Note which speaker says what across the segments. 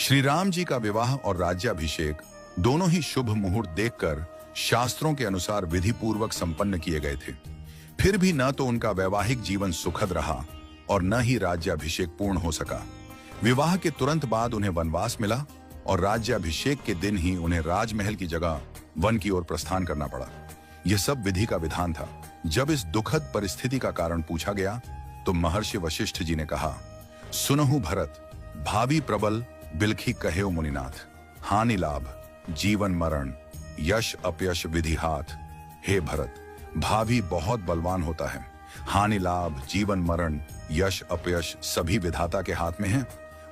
Speaker 1: श्री राम जी का विवाह और राज्याभिषेक दोनों ही शुभ मुहूर्त देखकर शास्त्रों के अनुसार विधि पूर्वक संपन्न किए गए थे। फिर भी न तो उनका वैवाहिक जीवन सुखद रहा और न ही राज्याभिषेक पूर्ण हो सका। विवाह के तुरंत बाद उन्हें वनवास मिला और राज्याभिषेक के दिन ही उन्हें राजमहल की जगह वन की ओर प्रस्थान करना पड़ा। यह सब विधि का विधान था। जब इस दुखद परिस्थिति का कारण पूछा गया तो महर्षि वशिष्ठ जी ने कहा, सुनहु भरत, भावी प्रबल बिलखी कहे मुनिनाथ, हानि लाभ जीवन मरण यश अपयश विधि हाथ। हे भरत, भावी बहुत बलवान होता है, हानि लाभ जीवन मरण यश अपयश सभी विधाता के हाथ में है।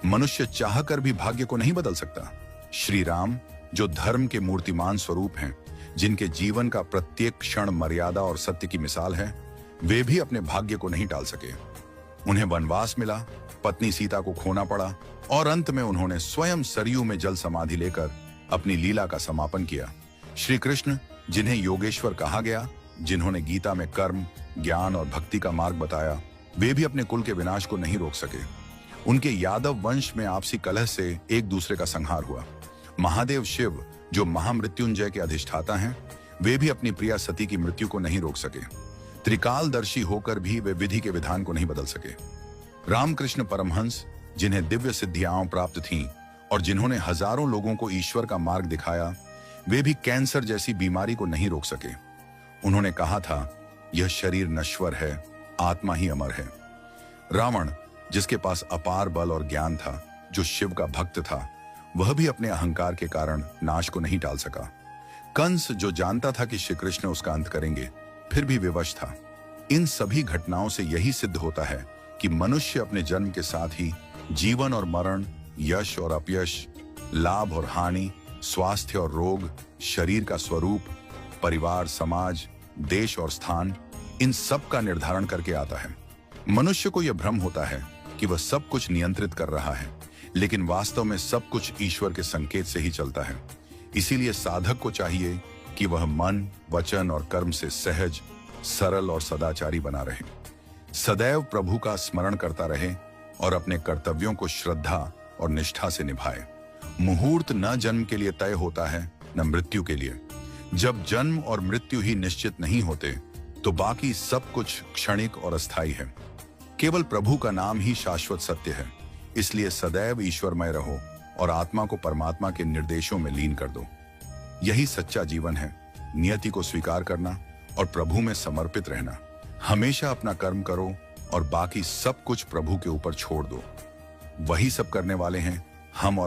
Speaker 1: मनुष्य चाहकर भी भाग्य को नहीं बदल सकता। श्री राम जो धर्म के मूर्तिमान स्वरूप हैं, जिनके जीवन का प्रत्येक क्षण मर्यादा और सत्य की मिसाल है, वे भी अपने भाग्य को नहीं टाल सके। उन्हें वनवास मिला, पत्नी सीता को खोना पड़ा और अंत में उन्होंने स्वयं सरयू में जल समाधि लेकर अपनी लीला का समापन किया। श्री कृष्ण, जिन्हें योगेश्वर कहा गया, जिन्होंने गीता में कर्म, ज्ञान और भक्ति का मार्ग बताया, वे भी अपने कुल के विनाश को नहीं रोक सके। उनके यादव वंश में आपसी कलह से एक दूसरे का संहार हुआ। महादेव शिव, जो महामृत्युंजय के अधिष्ठाता हैं, वे भी अपनी प्रिया सती की मृत्यु को नहीं रोक सके। त्रिकालदर्शी होकर भी वे विधि के विधान को नहीं बदल सके। रामकृष्ण परमहंस, जिन्हें दिव्य सिद्धियां प्राप्त थीं और जिन्होंने हजारों लोगों को ईश्वर का मार्ग दिखाया, वे भी कैंसर जैसी बीमारी को नहीं रोक सके। उन्होंने कहा था, यह शरीर नश्वर है, आत्मा ही अमर है। रावण, जिसके पास अपार बल और ज्ञान था, जो शिव का भक्त था, वह भी अपने अहंकार के कारण नाश को नहीं टाल सका। कंस, जो जानता था कि श्री कृष्ण उसका अंत करेंगे, फिर भी विवश था। इन सभी घटनाओं से यही सिद्ध होता है कि मनुष्य अपने जन्म के साथ ही जीवन और मरण, यश और अपयश, लाभ और हानि, स्वास्थ्य और रोग, शरीर का स्वरूप, परिवार, समाज, देश और स्थान, इन सब का निर्धारण करके आता है। मनुष्य को यह भ्रम होता है कि वह सब कुछ नियंत्रित कर रहा है, लेकिन वास्तव में सब कुछ ईश्वर के संकेत से ही चलता है। इसीलिए साधक को चाहिए कि वह मन, वचन और कर्म से सहज, सरल और सदाचारी बना रहे, सदैव प्रभु का स्मरण करता रहे और अपने कर्तव्यों को श्रद्धा और निष्ठा से निभाए। मुहूर्त न जन्म के लिए तय होता है, न मृत्यु के लिए। जब जन्म और मृत्यु ही निश्चित नहीं होते, तो बाकी सब कुछ क्षणिक और अस्थायी है। केवल प्रभु का नाम ही शाश्वत सत्य है। इसलिए सदैव ईश्वरमय रहो और आत्मा को परमात्मा के निर्देशों में लीन कर दो। यही सच्चा जीवन है। नियति को स्वीकार करना और प्रभु में समर्पित रहना। हमेशा अपना कर्म करो और बाकी सब कुछ प्रभु के ऊपर छोड़ दो। वही सब करने वाले हैं हम और